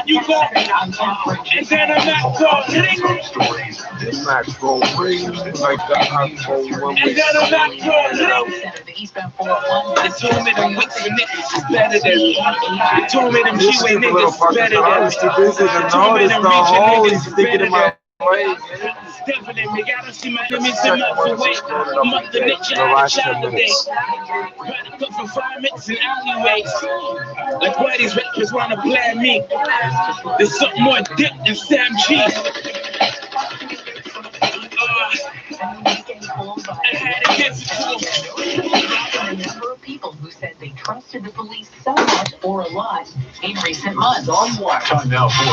you go. And then I'm not talking. This match will ring like the hot one. And then I'm not talking. They told me them wicks for niggas is better than. They told me them G-Way niggas is better than. They told me them region niggas is better than. Definitely, gotta see my enemies in months away. I'm up the niche, I had a child today. Gotta cook for 5 minutes in alleyways. Like why these rappers wanna play me? There's something more dip than Sam Cheese. I had a difficult. A number of people who said they trusted the police so much or a lot in recent months. Time now for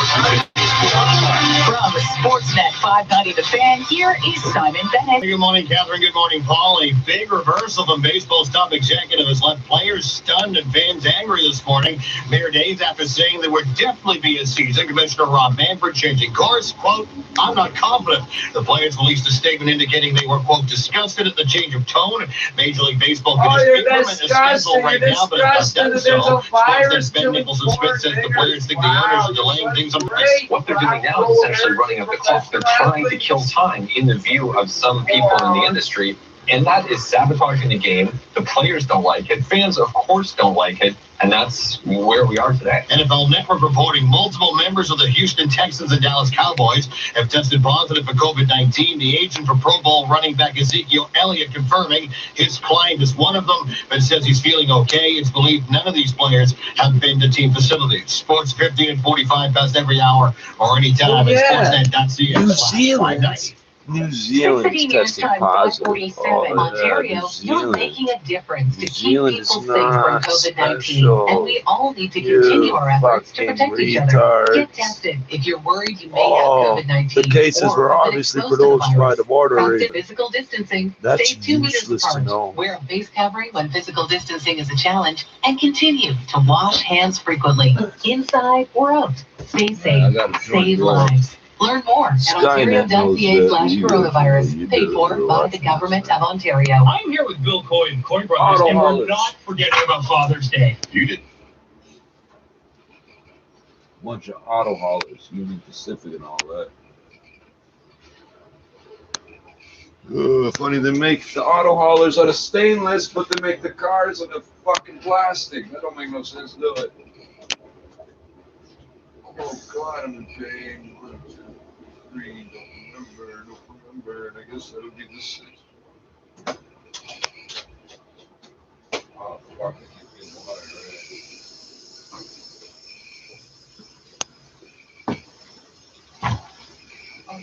From Sportsnet 590 The Fan, here is Simon Bennett. Good morning, Catherine. Good morning, Paul. A big reversal from baseball's top executive has left players stunned and fans angry this morning. Mere days after saying there would definitely be a season, Commissioner Rob Manfred changing course. Quote, I'm not confident. The players released a statement indicating they were, quote, disgusted at the change of tone. Major League Baseball could implement a schedule right now, but it's not done so. Sportsnet's Ben Nichols and Smith says the players think the owners are delaying things on purpose. What they're doing now is essentially running up the clock. They're trying to kill time in the view of some people in the industry, and that is sabotaging the game. The players don't like it. Fans, of course, don't like it, and that's where we are today. NFL Network reporting multiple members of the Houston Texans and Dallas Cowboys have tested positive for COVID-19. The agent for Pro Bowl running back Ezekiel Elliott confirming his client is one of them, but says he's feeling okay. It's believed none of these players have been to team facilities. Sports 15 and 45 best every hour or anytime at sportsnet.ca. New Zealand. New Zealand's testing positive. Ontario, you're making a difference to keep people safe from COVID-19, and we all need to continue our efforts to protect each other. Get tested if you're worried you may have COVID-19. The cases were obviously produced by the water area. Physical distancing. That's Stay 2 meters useless to apart. know. Wear a face covering when physical distancing is a challenge, and continue to wash hands frequently, inside or out. Stay safe. Save lives. Learn more at ontario.ca/coronavirus. Paid for by the Government of Ontario. I'm here with Bill Coy and Coy Brothers, and we're not forgetting about Father's Day. You did. Bunch of auto haulers, Union Pacific and all that. Funny, they make the auto haulers out of stainless, but they make the cars out of fucking plastic. That don't make no sense, do it? Oh God, I'm in pain. 1, 2, 3, don't remember, and I guess that'll be the 6th. Oh fuck, I keep getting water.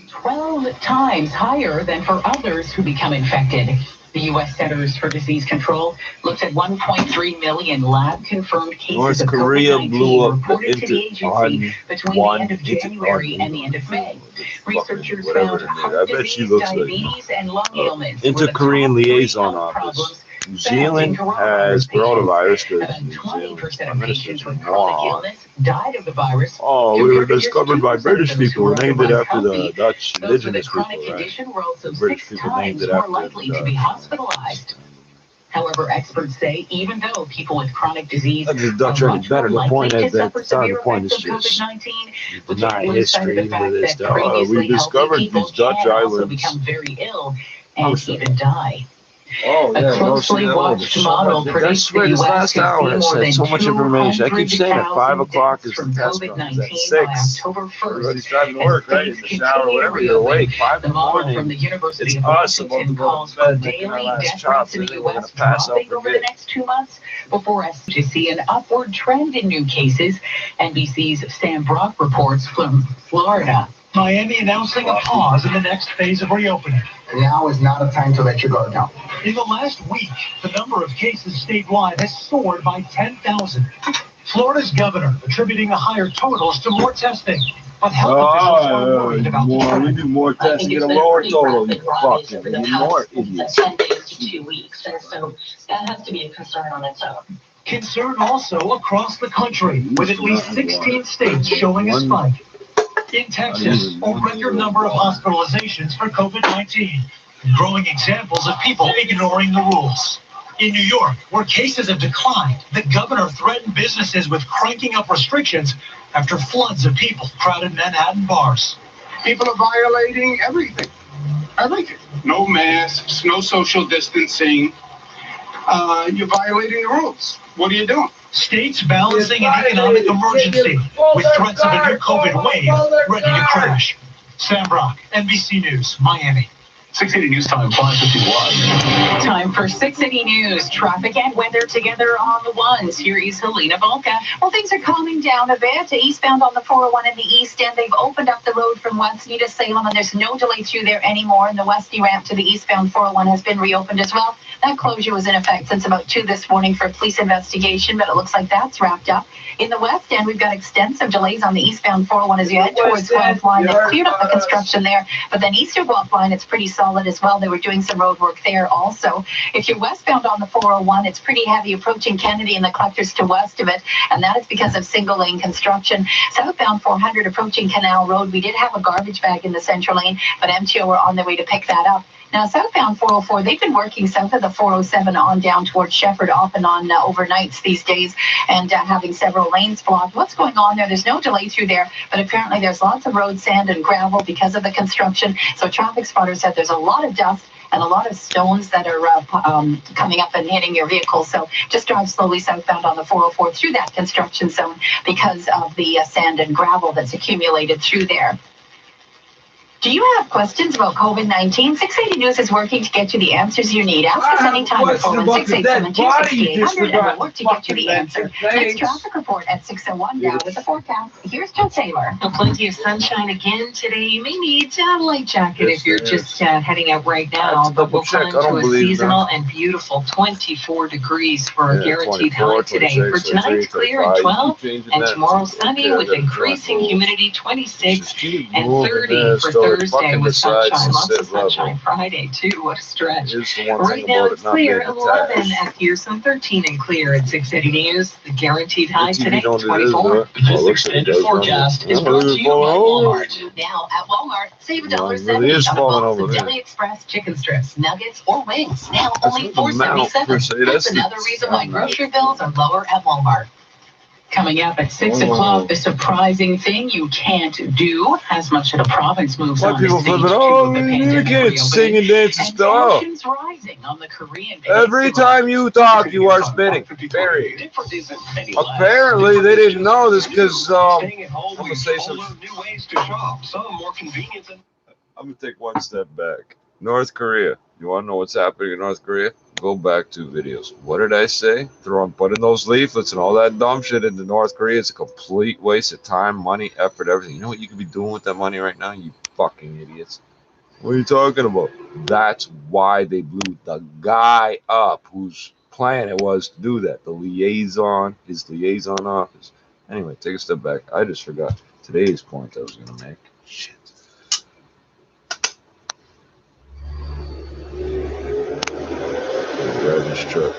12 times higher than for others who become infected. The U.S. Centers for Disease Control looked at 1.3 million lab-confirmed cases North of Korea COVID-19 blew up reported to the agency between the end of January and the end of May. Researchers found heart disease, diabetes, and lung ailments. Inter-Korean Liaison Office. New Zealand has coronavirus because New Zealand patients with chronic illness died of the virus. Oh, we were discovered by British people who named it after the Dutch indigenous people, right? The British people named it after more likely to be hospitalized. However, experts say even though people with chronic disease the Dutch are better. The point is that the point is just deny history into this. We discovered these Dutch islands become very ill and even die. Oh, yeah, a closely watched model predicts the U.S. last hour I said so much information. I keep saying at 5 o'clock is the test run. At 6, everybody's driving to work, right? In the shower, whatever, you're awake. 5 in the morning. It's us about to go to bed, making our last chops, and then we're going to pass out for over the next 2 months before us to see an upward trend in new cases. NBC's Sam Brock reports from Florida. Miami announcing a pause in the next phase of reopening. Now is not a time to let your guard down. In the last week, the number of cases statewide has soared by 10,000. Florida's governor attributing the higher totals to more testing. But health officials are worried about the trend. We do more tests, get a lower total. You fucking more idiots. 10 days to 2 weeks, and so that has to be a concern on its own. Concern also across the country, with at least 16 states showing a spike. In Texas, a record number of hospitalizations for COVID-19, growing examples of people ignoring the rules. In New York, where cases have declined, the governor threatened businesses with cranking up restrictions after floods of people crowded Manhattan bars. People are violating everything. Everything. No masks, no social distancing. You're violating the rules. What are you doing? States balancing an economic emergency with threats of a new COVID wave ready to crash. Sam Brock, NBC News, Miami. 680 News Time, 5:51. Time for 680 News. Traffic and weather together on the ones. Here is Helena Volka. Well, things are calming down a bit. Eastbound on the 401 in the east end, they've opened up the road from Westney to Salem, and there's no delay through there anymore. And the Westney ramp to the eastbound 401 has been reopened as well. That closure was in effect since about 2 this morning for a police investigation, but it looks like that's wrapped up. In the west end, we've got extensive delays on the eastbound 401 as you head towards Guelph Line. They've cleared up the construction there, but then east of Guelph Line, it's pretty solid as well. They were doing some road work there also. If you're westbound on the 401, it's pretty heavy approaching Kennedy and the collectors to west of it, and that is because of single lane construction. Southbound 400 approaching Canal Road, we did have a garbage bag in the central lane, but MTO were on their way to pick that up. Now, southbound 404, they've been working south of the 407 on down towards Shepherd, off and on overnights these days, and having several lanes blocked. What's going on there? There's no delay through there, but apparently there's lots of road sand and gravel because of the construction. So traffic spotters said there's a lot of dust and a lot of stones that are coming up and hitting your vehicle. So just drive slowly southbound on the 404 through that construction zone because of the sand and gravel that's accumulated through there. Do you have questions about COVID-19? 680 News is working to get you the answers you need. Ask us anytime at 416-872-6800 and we'll work to get you the answer. Next traffic report at 6:01 now with the forecast. Here's Joe Taylor. Plenty of sunshine again today. You may need a light jacket if you're just heading out right now, but we'll climb to a seasonal and beautiful 24 degrees for a guaranteed high today. For tonight, clear at 12, and tomorrow sunny with increasing humidity 26 and 30 for Thursday with sunshine, lots of sunshine. Friday too, what a stretch. Right now it's clear at 11 at Pearson, 13 and clear at 680 News. The guaranteed high today, 24. This extended forecast is brought to you by Walmart. Now at Walmart, save $1.70 on a box of Deli Express chicken strips, nuggets, or wings. Now only $4.77. That's another reason why grocery bills are lower at Walmart. Coming up at 6 o'clock, the surprising thing you can't do as much of the province moves on. People flip it. Oh, you can't sing and dance and stuff. Rising on the Korean Every time you talk, you are spitting. Very. Apparently, they didn't know this because I'm gonna say something. I'm gonna take one step back. North Korea. You want to know what's happening in North Korea? Go back 2 videos. What did I say? Putting those leaflets and all that dumb shit into North Korea. It's a complete waste of time, money, effort, everything. You know what you could be doing with that money right now, you fucking idiots? What are you talking about? That's why they blew the guy up whose plan it was to do that. His liaison office. Anyway, take a step back. I just forgot today's point I was going to make. Shit. Garbage truck.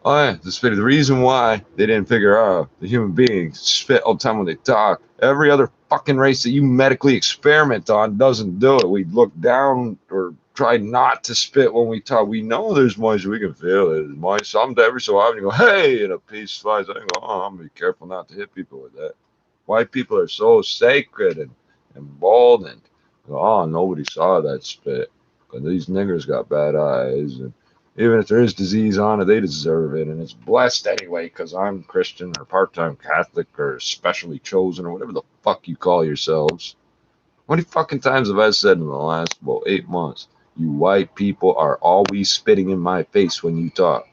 Oh yeah, the reason why they didn't figure out the human beings spit all the time when they talk. Every other fucking race that you medically experiment on doesn't do it. We look down or try not to spit when we talk. We know there's moisture. We can feel it. Moist. Every so often you go, hey, and a piece flies. I go, oh, I'm gonna be careful not to hit people with that. White people are so sacred and emboldened. Oh, nobody saw that spit. But these niggers got bad eyes. And even if there is disease on it, they deserve it. And it's blessed anyway because I'm Christian or part-time Catholic or specially chosen or whatever the fuck you call yourselves. How many fucking times have I said in the last, 8 months, you white people are always spitting in my face when you talk?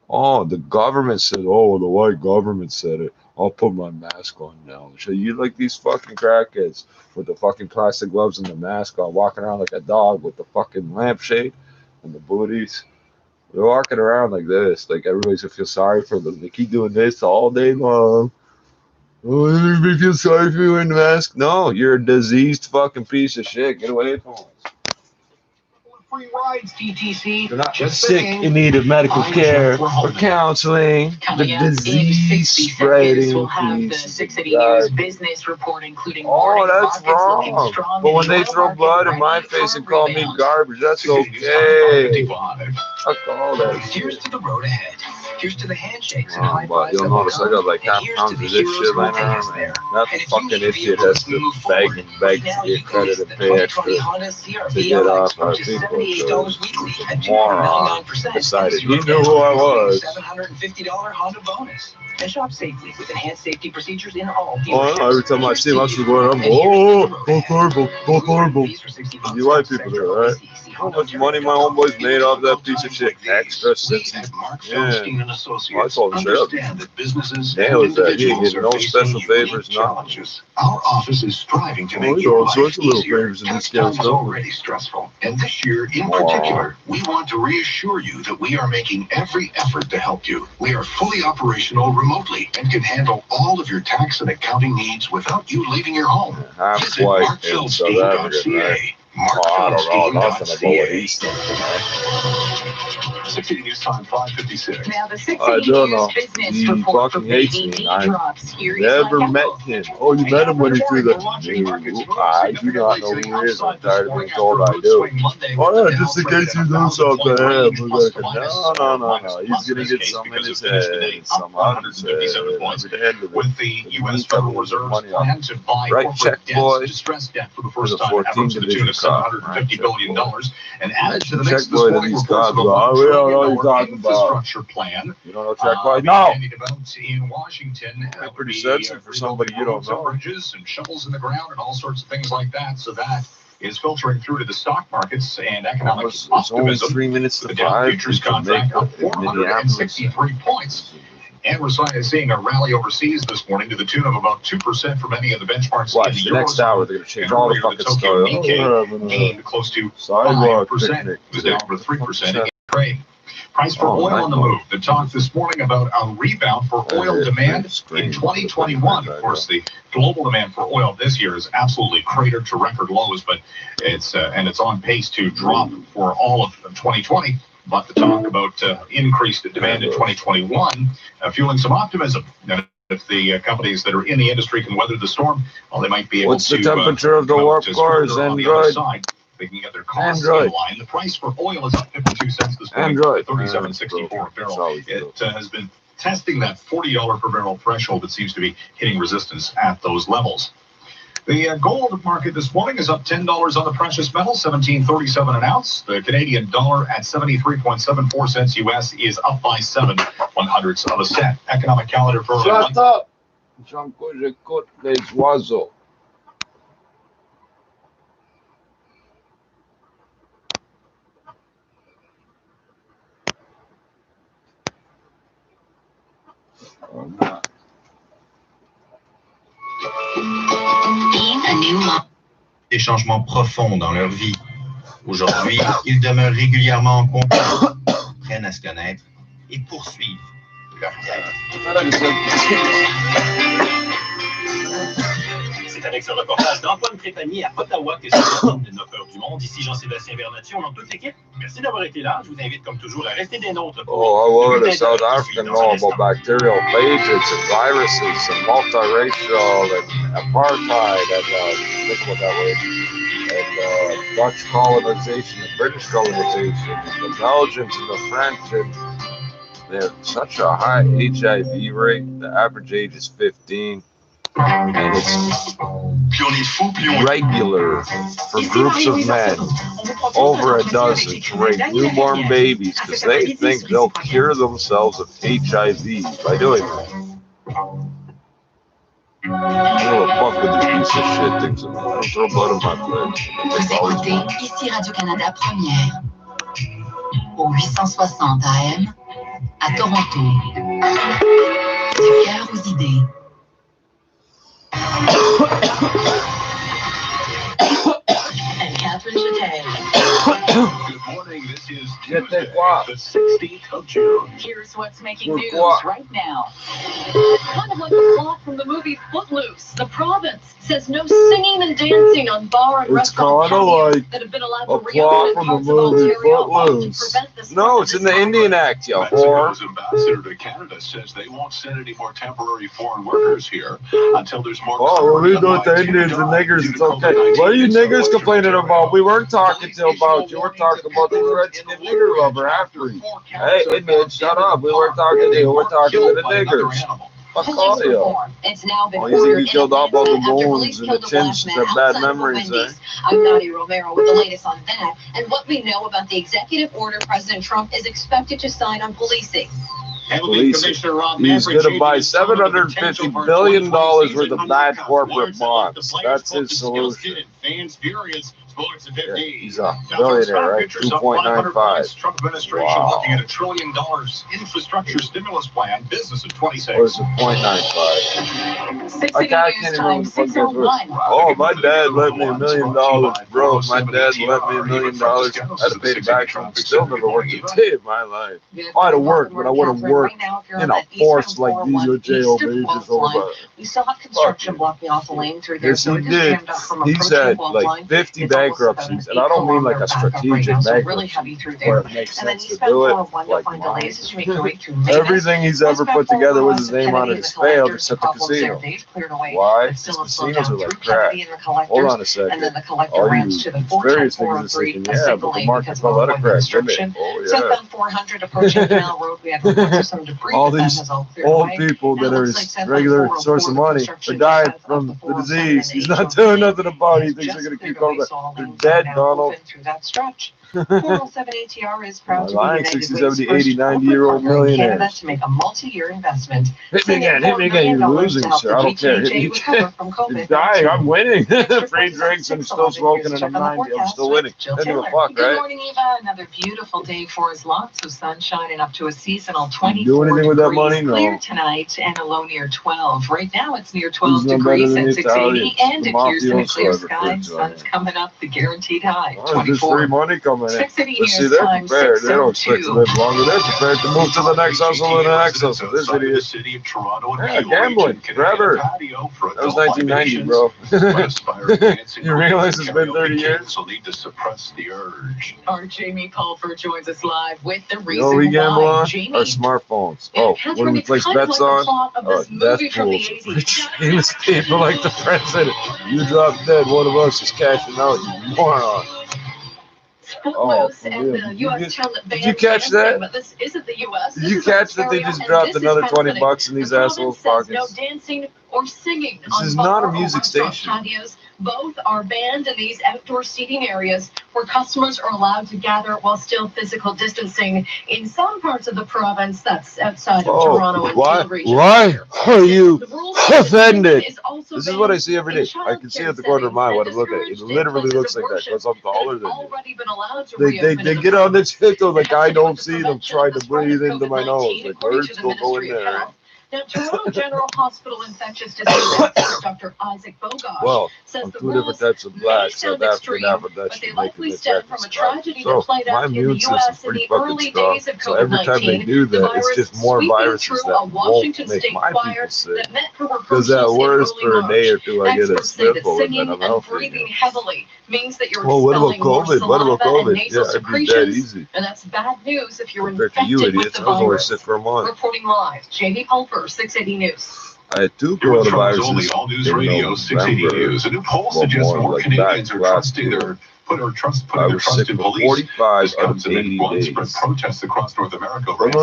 Oh, the government said, oh, the white government said it. I'll put my mask on now. So you like these fucking crackheads with the fucking plastic gloves and the mask on, walking around like a dog with the fucking lampshade and the booties. They're walking around like this, like everybody's gonna feel sorry for them. They keep doing this all day long. Oh, everybody feel sorry for you wearing the mask? No, you're a diseased fucking piece of shit. Get away from us. free rides, TTC. You're not sick in need of medical care or counseling. The disease spreading. We'll have the 680 News business report, including Oh, that's wrong. But when they throw blood in my face and call me garbage, that's okay. Fuck all that shit. Here's to the road ahead. Here's to the handshakes and Oh, high but fives. you'll notice I got like half pounds of this shit laying around. That fucking idiot has to beg and beg to get credit and pay extra to get off our people. So moron decided he knew who I was. $750 Honda bonus. And shop safely with enhanced safety procedures in all Oh, every time I see him, I'm just going, go horrible, go horrible. You white people do, right? How much money my homeboys made off that piece of shit? Extra since yeah. Well, I told him straight up. Nail is that he ain't getting no special favors, nothing. Our office is striving to make all sorts of little favors and discounts. Already stressful, and this year in particular, we want to reassure you that we are making every effort to help you. We are fully operational remotely and can handle all of your tax and accounting needs without you leaving your home. Half white in South Africa, right? Oh, I don't know nothing about what he's thinking, man. 680 News Time, 5:56. Now the 680 I don't know. News business He report fucking for hates BDD me. I drops. Here is never like met him. Oh, you met him when he threw the... No, I do not know who he is. I'm tired of being told I do. Oh, yeah, just in case you do something to him. Like, no. He's going to get some in his head and some out of his head. With the U.S. Federal Reserve plan to buy check, boy. distressed debt for the first time ever to the tune of $750 billion, and added to the mix this morning reports of a $1 trillion infrastructure plan. You don't know check, boy? No. Developed in Washington. Pretty sensitive for somebody you don't know. Bridges and shovels in the ground and all sorts of things like that. So that is filtering through to the stock markets and economic optimism. It's only 3 minutes to 5. Futures contract up 463 points. And we're seeing a rally overseas this morning to the tune of about 2% for many of the benchmarks. Watch, the next hour they're going to change all the fucking stuff. Gained close to 5%. It was down over 3% in trade. Price for oil on the move. The talk this morning about a rebound for oil demand in 2021. Of course, the global demand for oil this year is absolutely cratered to record lows, but it's on pace to drop for all of 2020. But the talk about increased demand in 2021, fueling some optimism. If the companies that are in the industry can weather the storm, well, they might be able to. What's the temperature of the warp cores, Android? They can get their costs in line. The price for oil is up 52 cents this morning, $37.64 a barrel. It has been testing that $40 per barrel threshold that seems to be hitting resistance at those levels. The gold market this morning is up $10 on the precious metal, $17.37 an ounce. The Canadian dollar at 73.74 cents US is up by 7/100ths of a cent. Economic calendar for Shut up! J'écoute les oiseaux. Des changements profonds dans leur vie. Aujourd'hui, ils demeurent régulièrement en contact, apprennent à se connaître et poursuivent leur quête. C'est avec ce reportage d'Antoine Trépanier à Ottawa que c'est le de 9 heures du monde. Ici Jean-Sébastien Bernatchez, on a toute l'équipe. Merci d'avoir été là. Je vous invite comme toujours à rester des nôtres. Oh, I love the South African know about bacterial phages and viruses and multiracial and apartheid and think about that way. And Dutch colonization and British colonization and the Belgians and the French and they have such a high HIV rate. The average age is 15. And it's regular for groups of men, over a dozen, to rape newborn babies because they think they'll cure themselves of HIV by doing that. I don't fuck with this piece of shit thinks of me. I don't throw blood in my blood. Vous écoutez ici Radio-Canada Première, au 860 AM, à Toronto, du cœur aux idées. Catherine Chatain. Good morning. This is Tuesday, the 16th of June. Here's what's making news right now. It's kind of like the plot from the movie Footloose. The province says no singing and dancing on bar and restaurant patios that have been allowed to reopen in parts of Ontario to prevent this. No, it's in the Indian Act, you whore. Mexico's ambassador to Canada says they won't send any more temporary foreign workers here until there's more. Oh, well, we do it to Indians and niggers. It's okay. What are you niggers complaining about? We weren't talking about you. We're talking about the threats to the nigger lover after you. Hey, Indian, shut up. We weren't talking to you. We're talking to the niggers. Fuck all you. It's now been oh, you think you killed off all the goons and the chins that bad memories, eh? I'm Nadia Romero with the latest on that and what we know about the executive order President Trump is expected to sign on policing. He's going to buy $750 billion worth of bad corporate bonds. That's his solution. Yeah, he's a billionaire, right? 2.95. Trump administration looking at $1 trillion infrastructure stimulus plan. Business at 26. Or is it 0.95? I can't even remember what the fuck this. Oh, my dad left me $1 million, bro. My dad left me $1 million. I had to pay it back from him. Still never worked a day in my life. I had to work, but I wouldn't work in a force like these JOBs over. We still have construction blocking off the lane through there. Yes, he did. He's had like 50 bankruptcies, and I don't mean like a strategic bankruptcy where it makes sense to do it. Like everything he's ever put together with his name on it has failed except the casino. Why? Because casinos are like crap. Hold on a second. All you various things are thinking, yeah, but the market's not let it crack, didn't it? Oh, yeah. All these old people that are his regular source of money are dying from the disease. He's not doing nothing about it. He thinks they're going to keep going. They're dead, Donald. 407 ATR is proud to be lying 60, 70, 80, 90-year-old millionaires. To make a multi-year investment. Hit me again. You're losing, sir. I don't care. Hit me again. You're dying. I'm winning. Free drinks and still smoking and I'm 90. I'm still winning. Don't give a fuck, right? Good morning, Eva. Another beautiful day for us. Lots of sunshine and up to a seasonal 24 do anything with that money? No. Clear tonight and a low near 12. Right now it's near 12 degrees at 680 and appears to be clear skies. Sun's coming up. The guaranteed high. 24. There's free money coming in. 680 Let's see, they're prepared. They don't expect to live longer. They're prepared to move to the next hustle and the next hustle. This idiot. Yeah, gambling. Forever. That was 1990, bro. You realize it's been 30 years? Need to suppress the urge. Our Jamie Pulver joins us live with the reason you know we gamble why. on? Jamie. Our smartphones. Oh, what do we place bets on? Death pools. Rich famous people like the president. You drop dead, one of us is cashing out, you moron. Did you catch that? But this isn't the US. Did you catch that they just dropped another $20 in these assholes' pockets? No dancing or singing. This is not a music station. Patios. Both are banned in these outdoor seating areas where customers are allowed to gather while still physical distancing. In some parts of the province, that's outside of Toronto and Peel region. Why are you offended? This is what I see every day. I can see at the corner of my eye what I'm looking at. It literally looks like that because I'm taller than you. They get on this TikTok like I don't see them trying to breathe into my nose. Like birds will go in there. Now, Toronto General Hospital infectious disease expert Dr. Isaac Bogart says the rules types of black, South African, but they likely stem from a tragedy that played out in the U.S. in the early days of COVID-19. So every time they do that, it's just more viruses that won't make my people sick. Because that worse for a day or two, I get a sniffle and then I'm healthy. Breathing heavily means that you're what about COVID? What about COVID? Yeah, it'd be that easy. And that's bad news if you're infected with the virus. I was only sick for a month. Reporting live, Jamie Pulver, 680 News. I had 2 coronaviruses. All News Radio 680 News. A new poll suggests more Canadians are trusting their putting their trust in police. 45 out of 80 days. Protests across North America. I have a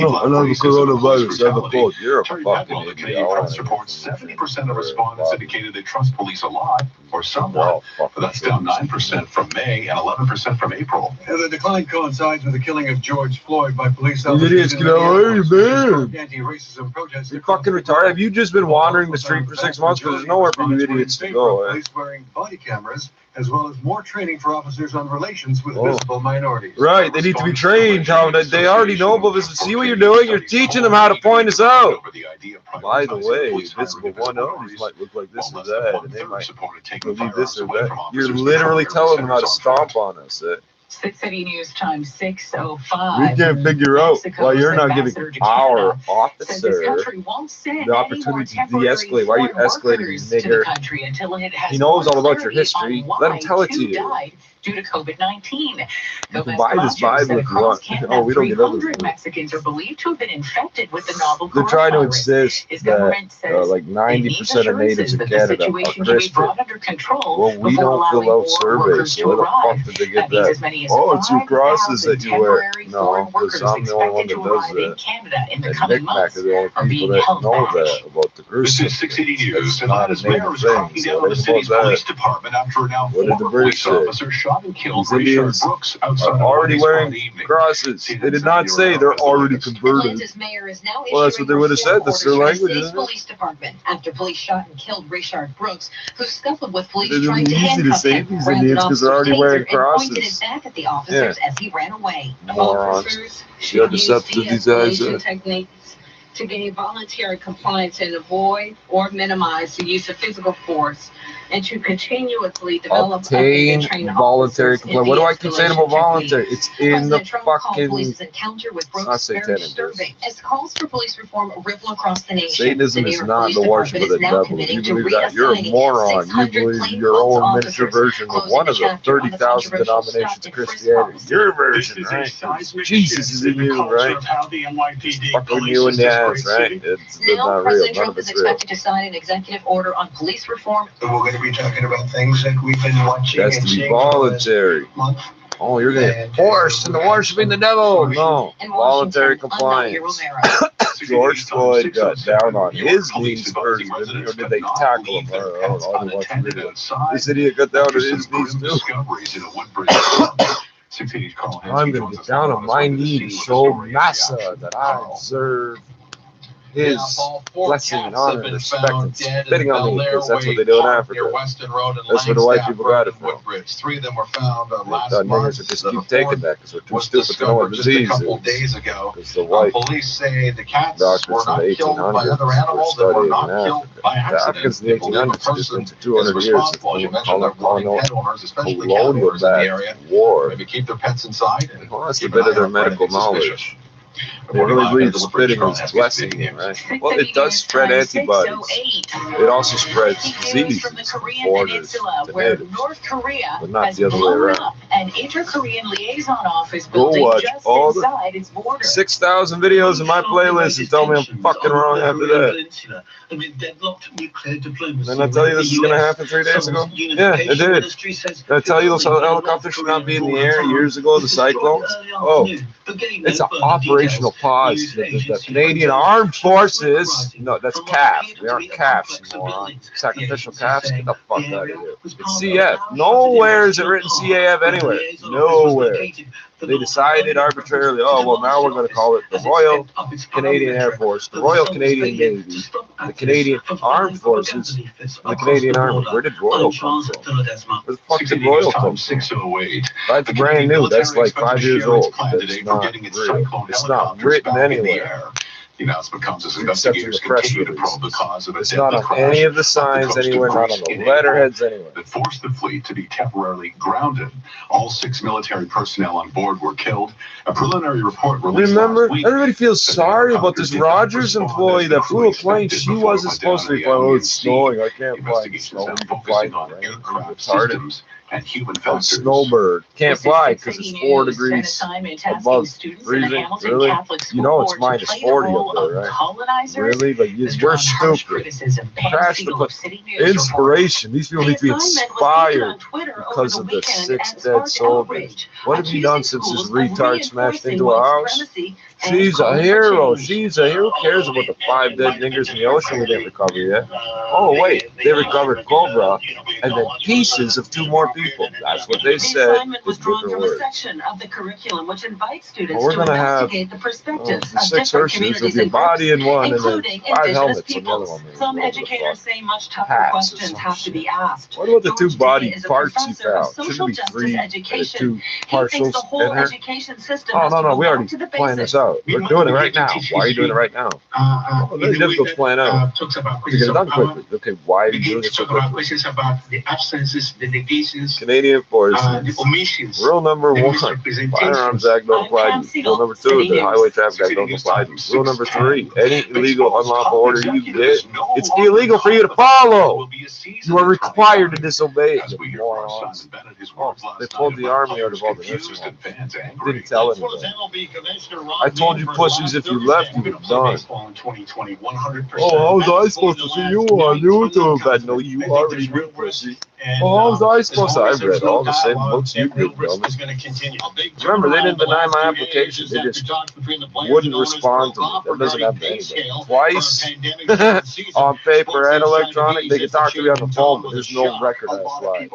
coronavirus. I have a cold. You're a fucking idiot. Canadian Press reports 70% of respondents indicated they trust police a lot or somewhat. But that's down 9% from May and 11% from April. The decline coincides with the killing of George Floyd by police officers. You idiots, get away, man. Anti-racism protests. You fucking retarded. Have you just been wandering the street for 6 months? Because there's nowhere for you idiots to go. Police wearing body cameras as well as more training for officers on relations with visible minorities. Right, they need to be trained, Tom. They already know about this. See what you're doing? You're teaching them how to point us out. By the way, visible minorities might look like this or that, and they might believe this or that. You're literally telling them how to stomp on us. 6 City News Time 6:05. We can't figure out why you're not giving our officer the opportunity to de-escalate. Why are you escalating, nigger? He knows all about your history. Let him tell it to you. Due to COVID-19. You can buy this Bible if you want. Oh, we don't get other 300 Mexicans are believed to have been infected with the novel coronavirus. They're trying to insist that like 90% of natives in Canada are Christian. Well, we don't fill out surveys, so where the fuck did they get that? Oh, it's your crosses that you wear. No, because I'm the only one that does that. And Nick-Mac are the only people that know that about the Christian. This is 680 News, and Nevada's mayor is cracking down on the city's police department after now former police officer shot and killed These Indians are already wearing crosses. They did not say they're already converted. Well, that's what they would have said. That's their language, isn't it? Police department after police shot and killed Richard Brooks, who scuffled with police It's trying to easy to say these Indians because they're already wearing crosses. Pointed it back at the officers as he ran away. Morons. See how deceptive these guys are. Techniques to gain voluntary compliance and avoid or minimize the use of physical force, and to continuously develop obtain voluntary compliance. What do I keep saying about voluntary? It's in the fucking. Police's encounter with Brooks It's not very satanic. disturbing. As calls for police reform ripple across the nation, Satanism the is New York not Police the worship of the Department devil. is If now you committing believe that, you're a to moron. You 600 believe plainclothes your own officers, miniature version of one of the 30,000 denominations of Christianity. Your version, right? Jesus is in you, right? Fucking you in the ass, right? It's Now, not real. President None Trump of is it's real. expected to sign an executive order on police reform. We're going to be talking about things like we've been watching It has and to be seeing voluntary. Oh, you're going to get forced into worshiping the devil. No. Voluntary compliance. George Floyd got down on his knees first, or did they tackle him? I don't watch the video. This idiot got down on his knees too. I'm going to get down on my knee to show Massa that I deserve his blessing and honor and respect and spitting on me, because that's what they do in Africa. That's where the white people got it from. 3 of them were found last Niggas month. would just keep taking that because they're too stupid to know what Just a disease couple is. days ago. Because the white Police say the cats doctors were in the not killed by 1800s other were animals that were studying in not killed Africa. by The accident. Africans in the They believe a 1800s just person went to 200 is years responsible. You mentioned they're blaming pet owners, especially cat colonial owners in the back area. war. Maybe keep their pets inside. And Well, that's a keep bit an of eye their out for anything medical knowledge. suspicious. They really believe spitting is blessing, right? Well, it does spread antibodies. It also spreads diseases from foreigners to natives, but not the other way around. An inter-Korean liaison office Go building watch just all the inside its border. 6,000 videos in my playlist and tell me I'm fucking wrong after that. Didn't I tell you this is going to happen 3 days ago? Yeah, it did. Did I tell you those helicopters should not be in the air years ago, the cyclones? Oh, it's an operational pause. The Canadian Armed Forces, no, that's CAF. We aren't CAFs, you moron. Sacrificial calves? Get the fuck out of here. It's CF. Nowhere is it written CAF anywhere. Nowhere. They decided arbitrarily, oh, well, now we're going to call it the Royal Canadian Air Force, the Royal Canadian Navy, the Canadian Armed Forces, and the Canadian Army. Where did Royal come from? Where the fuck did Royal come from? That's brand new. That's like 5 years old. That's not real. It's not written anywhere. The announcement comes as Except in investigators the press continue to probe the cause of a It's not deadly on crash any of the off signs coast of anywhere, not on Greece the in letterheads April anywhere. that forced the fleet to be temporarily grounded. All 6 military personnel on board were killed. A preliminary report released Remember, last week. everybody feels sorry about this Rogers employee that flew a plane she wasn't supposed to be flying. Oh, it's snowing. I can't fly in the snow. You can fly in the rain. You're retarded. And human A factors. snowbird can't fly because it's 4 degrees above freezing. Really? You know it's minus 40 up there, right? Really? Like, you're stupid. Crash the inspiration. These people need to be inspired because of the 6 dead soldiers. What have you done since this retard smashed into a house? She's a hero. She's a hero. Who cares about the 5 dead niggers in the ocean we didn't recover yet? Oh, wait. They recovered Cobra and then pieces of 2 more people. That's what they The said. assignment was drawn from a section of the curriculum which invites students to investigate the perspectives the of 6 different Hershey's with communities your and body groups, in one and then including 5 indigenous helmets on the other peoples. one. Maybe. Some educators say much tougher Hats or questions have to be asked. What about the 2 George body Day is a parts you professor of found? social Shouldn't be justice 3 education. 2 He thinks partials the whole in her? education system Oh, has to no, go we back already to the planned basics. this out. We're doing it right now. Why are you doing it right now? Very difficult to plan out. Talks about To get it done quickly. Okay, why are you doing it begins to so talk about quickly? questions about the absences, the negations, Canadian forces. the omissions. Rule number the 1, misrepresentations. Firearms Act don't apply to you. Rule number 2, the Highway Traffic Act don't apply to you. Rule number 3, any illegal, unlawful order you get, it's illegal for you to follow. You are required to disobey it. You morons. Oh, they pulled the army out of all the nursing homes. Didn't tell anybody. I told you pussies if you left, you were done. Oh, how was I supposed to see you on? You were doing bad. No, you already knew, pussy. Oh, how was I supposed to? I read all the same books you did, dummy. Remember, they didn't deny my application. They just wouldn't respond to me. That doesn't happen to anybody. Twice on paper and electronic, they could talk to me on the phone, but there's no record I applied.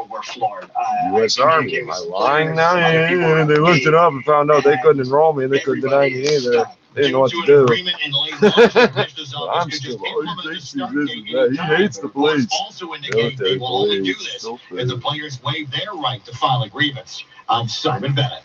U.S. Army, am I lying now? Yeah, they looked it up and found out they couldn't enroll me and they couldn't deny me either. They didn't know what to do. Well, I'm still, oh, he thinks he's this and that. He hates the police. Military police. So and the players waive their right to file a grievance. I'm Simon Bennett.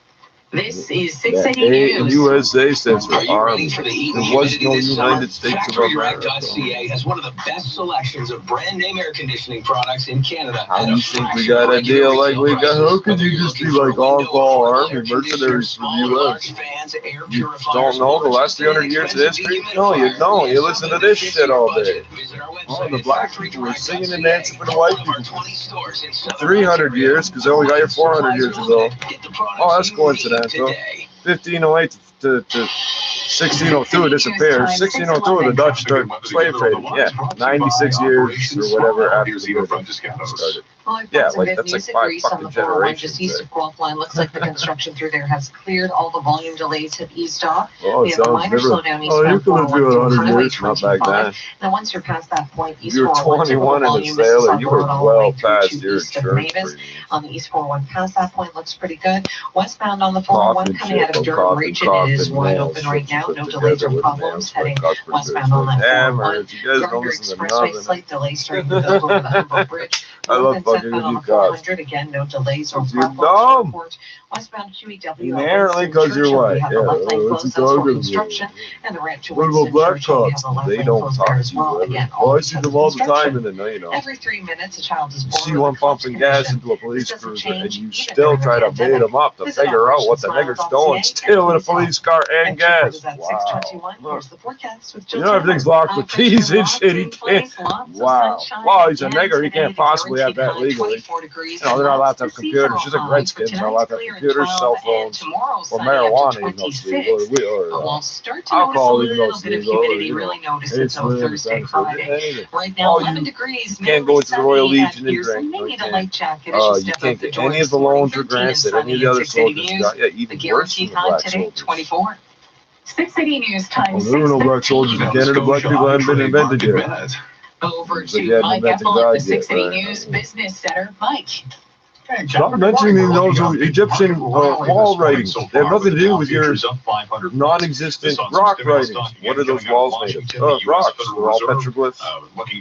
This is That 680 News. USA stands for Are you Army. ready for the heat and There was humidity no this summer? United States of America. FactoryRack.ca has one of the best selections of brand name air conditioning products in Canada. How at do a you think we fraction of got a regular deal like we got? retail How could prices. you just be Whether like you're looking for on-call window army air mercenaries for the large U.S.? fans, air You purifiers, don't know the or last just 300 years of expensive history? No, you dehumidifiers. don't. We You have listen to something this that fits shit your all budget. day. Visit our Oh, website the at black people were singing and dancing for the factoryrack.ca. white One of our people. 20 stores in Southern 300 Ontario. years, because they only got here 400 years ago. Get the products Oh, that's you coincidental. need today. 1508 to 1602 it disappears. 1602 the Dutch start slave trading. Yeah, 96 years or whatever after the British started. Yeah, like that's like 5 fucking generations. Just east of Guelph line. Looks like the construction through there has cleared. All the volume delays have eased off. Oh, We it have a sounds minor different. slowdown Oh, you eastbound could have 401 been through 100 Highway years, not back 25. then. Now, once you're past that point, east You were 401, typical 21 and a volume sailor. You were all the way well through past to your east of insurance Mavis. premium. On the east 401, past that point looks pretty good. Westbound on the 401 Coffin coming out of shit, Durham coffin, region, coffin, it is wide nails, open right shit you now. put No together delays or with problems nails, heading cuts for westbound on that Damn, 401. you guys don't Gardner listen to Expressway, nothing. slight delay starting to build over the Humboldt Bridge. I love North and fucking southbound with on you the cops. 400, again, no delays or You're problems. dumb. Report. Westbound QEW. Inherently, because you're white. We have Yeah, the left lane what's closed he as for talking construction, about? and the ramp to What about Winston black Churchill. We have cops? the left They lane don't closed talk there to as you well. ever. Again, Oh, all I see because them of all the time construction. and then no, you don't. Every 3 minutes, a child is You born see with one a close pumping gas condition. into a police This doesn't cruiser and change you even still during try the to bait pandemic. them up to Visit figure out what the operations nigger's doing, miles.ca stealing a and police car and gas. Headquarters at Wow. 621. Here's the forecast with Jill You know everything's Taylor. locked with keys and shit. He can't. Wow. Wow, he's a nigger. He can't possibly have that legally. You know, they're not allowed to have computers. Just like Redskins, they're not allowed to have computers, cell phones, or marijuana, even though it's legal, or alcohol, even though it's legal. Really notice it though Thursday, Friday. Right now, Oh, 11 degrees. you can't go into the Royal Legion and Pearson. drink. Maybe the light jacket. You can't get any of the loans or grants that any of the other soldiers got. Yeah, even worse than the black soldiers. 24. 680 News Time. Oh, there are no black soldiers in Canada. Black people haven't been invented yet. Over So to you hadn't Mike invented Ethel at God the yet, 680 right? News Business Center. Mike. Stop mentioning those Egyptian wall writings. They have nothing to do with your non-existent rock writings. What are those walls made of? Rocks. They're all petroglyphs.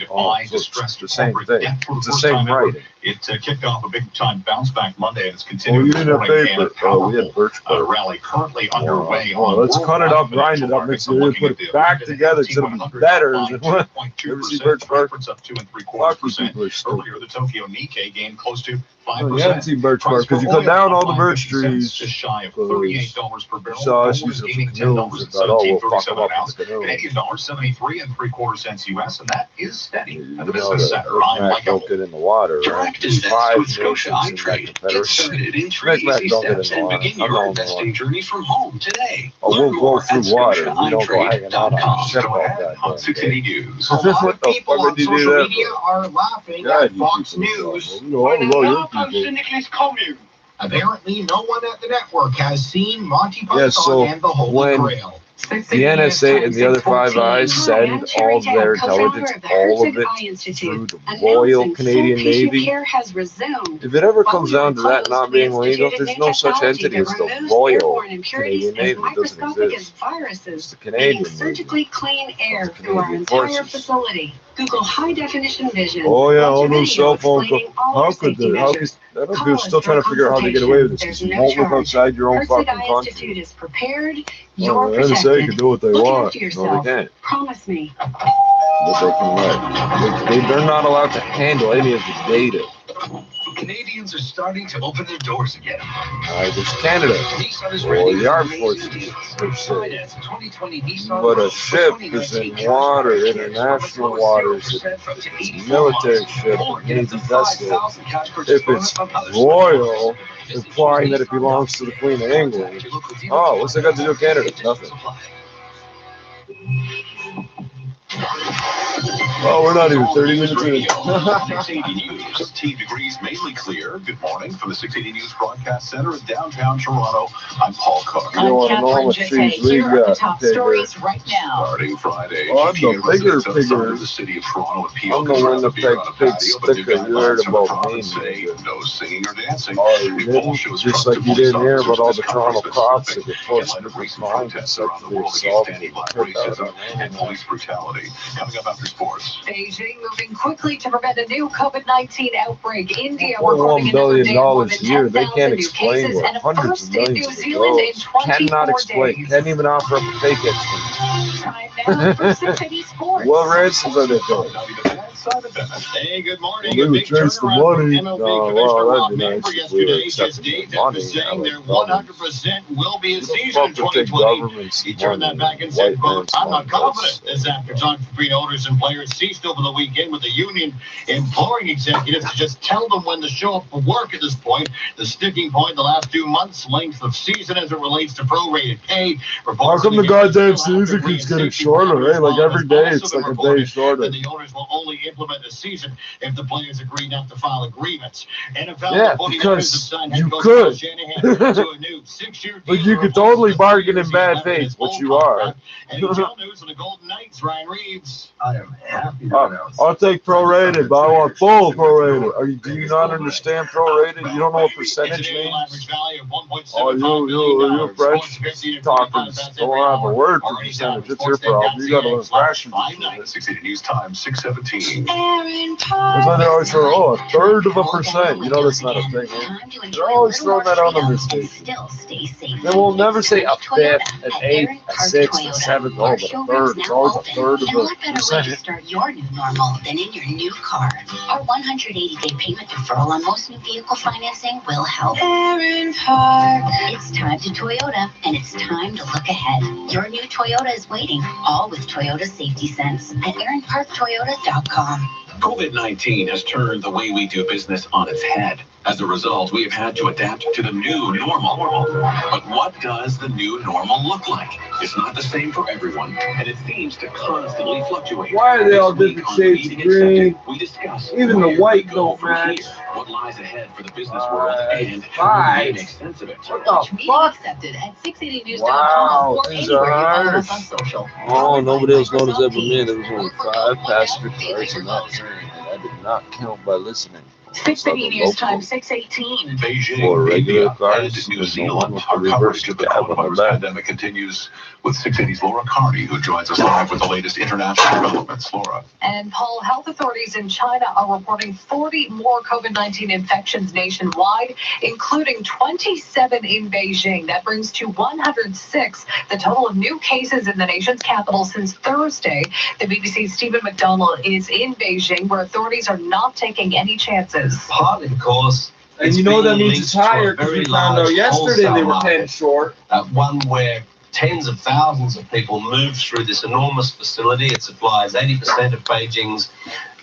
Oh, so it's the same thing. It's the same writing. It kicked off a big-time bounce-back Monday, and it's continuing. Oh, you didn't have paper. Oh, we had birch bark. Rally currently underway. Oh, let's cut it up, grind it up, mix it in, put it back together so it'll be better than what? You ever see birch bark? Up 2.75%. Fuck, you people are stupid. Earlier, the Tokyo Nikkei gained close to 5%. Oh, you haven't seen birch bark because you cut down all the birch trees. Just shy of $38 per barrel. Saw us Gold use gaining some canoes and thought, oh, we'll fuck them up with the canoe. Canadian dollar 73.75 US, and that is steady. You At the know business that center, I'm Mac Mike don't get in the water, right? Direct is that 5 Nova Scotia nations in iTrade. that Get Confederation. started in 3 Mac easy don't get in steps the and water. begin I'm your going investing journey from home today. Oh, we'll Learn go more at through water. We don't go hanging out on scotiaitrade.com. ship Go all ahead that on damn 680 day. News. A lot What of the people fuck on did you do social that media for? are laughing God, at you Fox people are News dumb. You know, when all your not a people. syndicalist commune. Apparently, no one at the network has seen Monty Python Yeah, so and the Holy when Grail. The NSA and the other Five Eyes send all of their intelligence, all of it, through the Royal Canadian Navy. If it ever comes down to that not being legal, there's no such entity as the Royal Canadian Navy. It doesn't exist. It's the Canadian Navy. Surgically clean air through our entire facility. Google high definition vision. Oh yeah, all those cell phones. How could they? How could they're still trying to figure out how to get away with this? Because you won't look outside your own fucking country. Is prepared. The You're NSA can do what they want. No, they can't. Promise me. But they can let. They're not allowed to handle any of the data. Canadians are starting to open their doors again. There's Canada, or the Armed Forces, per se. But a ship is in water, international waters. It's a military ship, a Navy vessel. If it's royal, implying that it belongs to the Queen of England. Oh, what's that got to do with Canada? Nothing. Oh, we're not even 30 minutes in. 680 News. Team degrees mainly clear. Good morning from the 680 News Broadcast Center in downtown Toronto. I'm Paul Cook. You want to know how much trees we got? Starting Friday. Oh, I'm the bigger pigger. The city of Toronto with I'm the one that picked big sticker. You heard about me. No singing or dancing. Oh, you didn't? Just like you didn't hear about all the Toronto cops that get forced to be fined and such for the assault and police brutality. Coming up after sports. Beijing moving quickly to prevent a new COVID-19 outbreak. India $1 billion a year. They can't explain what hundreds of millions of dollars cannot explain. Can't even offer up a fake explanation. What ransons are they doing? Hey, good morning. Well, they would trace the money. MLB Well, that'd be nice if we were yesterday, accepting the money. saying there 100% will be a season in 2020. He turned that back and said, quote, I'm not confident. This after talking between owners and players ceased over the weekend with the union imploring executives to just tell them when to show up for work at this point. The sticking point the last 2 months, length of season as it relates to prorated pay. How come the goddamn season keeps getting shorter, eh? Like every day it's like a day shorter. The owners will only implement the season if the players agree not to file agreements. NFL Yeah, because you could. But you could totally bargain in bad faith, which you are. NHL news for the Golden Knights, Ryan Reeves. I am happy to announce. I'll take prorated, but I want full prorated. Do you not understand prorated? You don't know what percentage means? Oh, you French talkers don't have a word for percentage. It's your problem. You got to learn fractions. 680 News Time, 6:17. That's why they always throw, a third of a percent. You know that's not a thing. Eh? They're always throwing that out on this station. They will never say a fifth, an eighth, a sixth, a seventh, but a third. It's always a third of a percent. Start your new normal than in your new car. Our 180-day payment deferral on most new vehicle financing will help. Aaron Park. It's time to Toyota, and it's time to look ahead. Your new Toyota is waiting, all with Toyota Safety Sense at AaronParkToyota.com. COVID-19 has turned the way we do business on its head. As a result, we have had to adapt to the new normal. But what does the new normal look like? It's not the same for everyone, and it seems to constantly fluctuate. Why are they all different shades of green? We discuss even the white don't match. What lies ahead for the business world and how we make sense of it. What the fuck? Accepted at 680news.com Wow, or things anywhere are you follow hard. us on social. Oh, nobody else noticed that but me. There was only 5 passenger cars in that train, and I did not count by listening. 680 News Time, 618. Beijing, For regular India, cars, and New there's no Zealand. one Our with the coverage reverse of the cab on the coronavirus back. pandemic continues with 680's Laura Carney, who joins us live with the latest international developments. Laura. And Paul, health authorities in China are reporting 40 more COVID-19 infections nationwide, including 27 in Beijing. That brings to 106 the total of new cases in the nation's capital since Thursday. The BBC's Stephen McDonald is in Beijing, where authorities are not taking any chances. Partly because And you know what that means it's higher because we found out yesterday they were 10 short. One where tens of thousands of people move through this enormous facility. It supplies 80% of Beijing's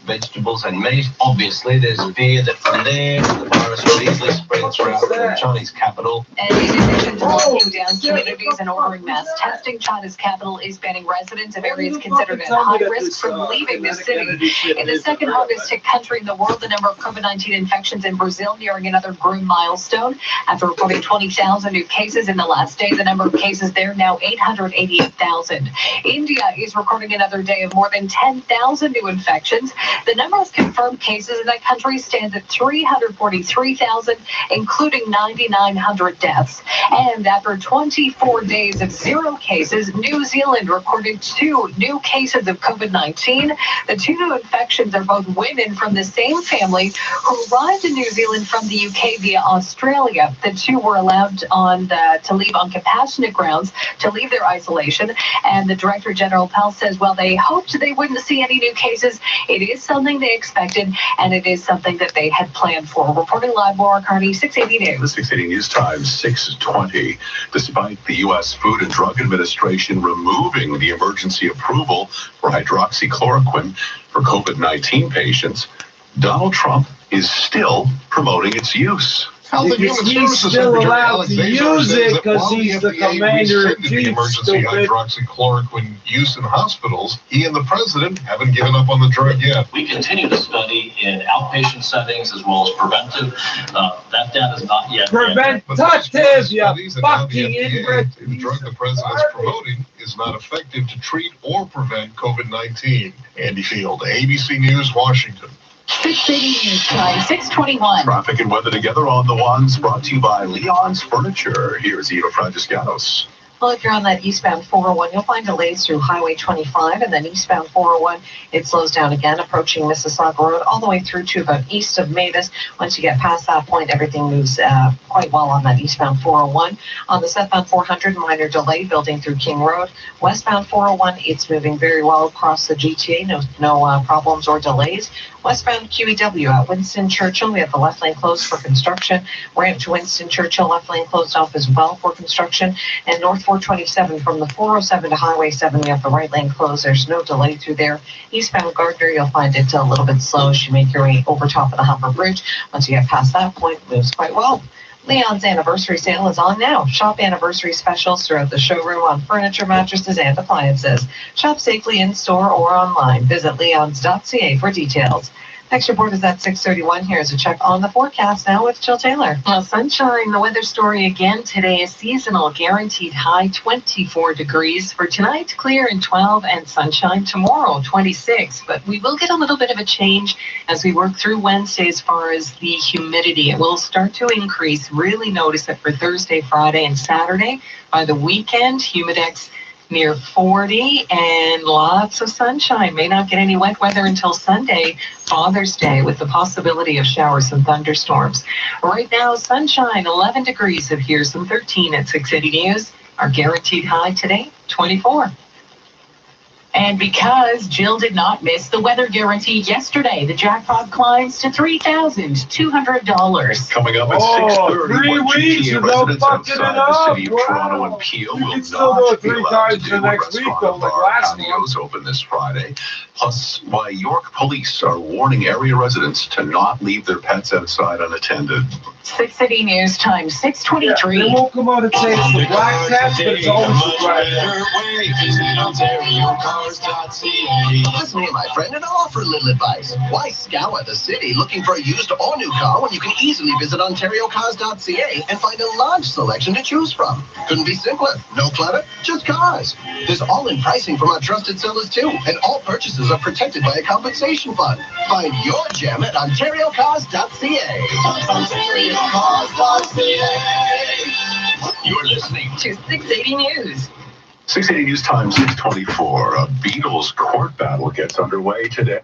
vegetables and meat. Obviously, there's fear that from there, the virus will easily spread throughout the Chinese capital. And in addition to locking down communities and ordering mass testing, China's capital is banning residents of areas considered at high risk from leaving the city. In the second hardest hit country in the world, the number of COVID-19 infections in Brazil nearing another grim milestone. After reporting 20,000 new cases in the last day, the number of cases there now 888,000. India is recording another day of more than 10,000 new infections. The number of confirmed cases in that country stands at 343,000, including 9,900 deaths. And after 24 days of zero cases, New Zealand recorded 2 new cases of COVID-19. The 2 new infections are both women from the same family who arrived in New Zealand from the UK via Australia. The 2 were allowed to leave on compassionate grounds to leave their isolation. And the Director General Pell says, well, they hoped they wouldn't see any new cases. It is something they expected, and it is something that they had planned for. Reporting live, Laura Carney, 680 News. 680 News Time, 6:20. Despite the U.S. Food and Drug Administration removing the emergency approval for hydroxychloroquine for COVID-19 patients, Donald Trump is still promoting its use. He's still allowed to use it because he's the commander-in-chief. Emergency hydroxychloroquine use in hospitals. He and the president haven't given up on the drug yet. We continue to study in outpatient settings as well as preventive. That data is not yet. Preventative, you fucking idiot. The drug the president's promoting is not effective to treat or prevent COVID-19. Andy Field, ABC News, Washington. 680 News Time, 621. Traffic and weather together on the ones, brought to you by Leon's Furniture. Here's Eva Franciscanos. Well, if you're on that eastbound 401, you'll find delays through Highway 25, and then eastbound 401, it slows down again, approaching Mississauga Road, all the way through to about east of Mavis. Once you get past that point, everything moves quite well on that eastbound 401. On the southbound 400, minor delay building through King Road. Westbound 401, it's moving very well across the GTA, no problems or delays. Westbound QEW at Winston Churchill, we have the left lane closed for construction. Ramp to Winston Churchill, left lane closed off as well for construction. And North 427 from the 407 to Highway 7, we have the right lane closed. There's no delay through there. Eastbound Gardner, you'll find it a little bit slow as you make your way over top of the Humber Bridge. Once you get past that point, it moves quite well. Leon's anniversary sale is on now. Shop anniversary specials throughout the showroom on furniture, mattresses, and appliances. Shop safely in store or online. Visit leons.ca for details. Next report is at 6:31. Here's a check on the forecast now with Jill Taylor. Well, sunshine, the weather story again today is seasonal, guaranteed high 24 degrees for tonight, clear and 12, and sunshine tomorrow, 26. But we will get a little bit of a change as we work through Wednesday as far as the humidity. It will start to increase. Really notice it for Thursday, Friday, and Saturday. By the weekend, humidex near 40 and lots of sunshine. May not get any wet weather until Sunday, Father's Day, with the possibility of showers and thunderstorms. Right now, sunshine, 11 degrees. Here's some 13 at 680 News. Our guaranteed high today, 24. And because Jill did not miss the weather guarantee yesterday, the jackpot climbs to $3,200. Coming up at 6:30, 3 weeks GTA without residents fucking outside it the up. city of Wow. Toronto and Peel You will can still do not it be 3 allowed times to the do next week, restaurant though, and like bar last patios open this Friday. Plus, why York police are warning area residents to not leave their pets outside unattended. 680 News Time, 623. They won't come out and say it's the black test, but it's always the black test. Listen here, my friend, and I'll offer a little advice. Why scour the city looking for a used or new car when you can easily visit OntarioCars.ca and find a large selection to choose from? Couldn't be simpler. No clutter, just cars. There's all-in pricing from our trusted sellers too, and all purchases are protected by a compensation fund. Find your gem at OntarioCars.ca. You're listening to 680 News. 680 News Time, 6:24. A Beatles court battle gets underway today.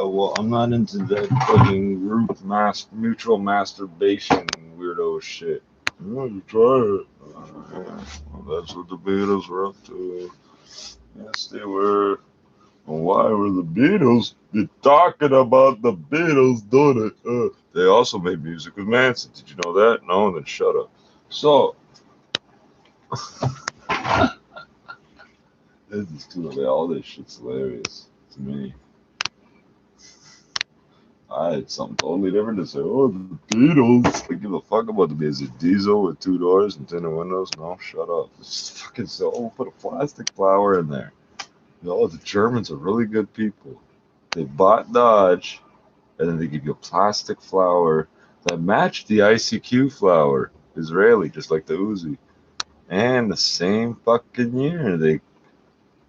Well, I'm not into that fucking mutual masturbation weirdo shit. Oh, you try it. Well, that's what the Beatles were up to. Yes, they were. Well, why were the Beatles talking about the Beatles doing it? They also made music with Manson. Did you know that? No? Then shut up. So, It's too late. All this shit's hilarious to me. I had something totally different to say. Oh, the Beatles. I give a fuck about the Beatles. Is it diesel with 2 doors and tinted windows? No, shut up. It's fucking so. Put a plastic flower in there. No, the Germans are really good people. They bought Dodge, and then they give you a plastic flower that matched the ICQ flower, Israeli, just like the Uzi. And the same fucking year, they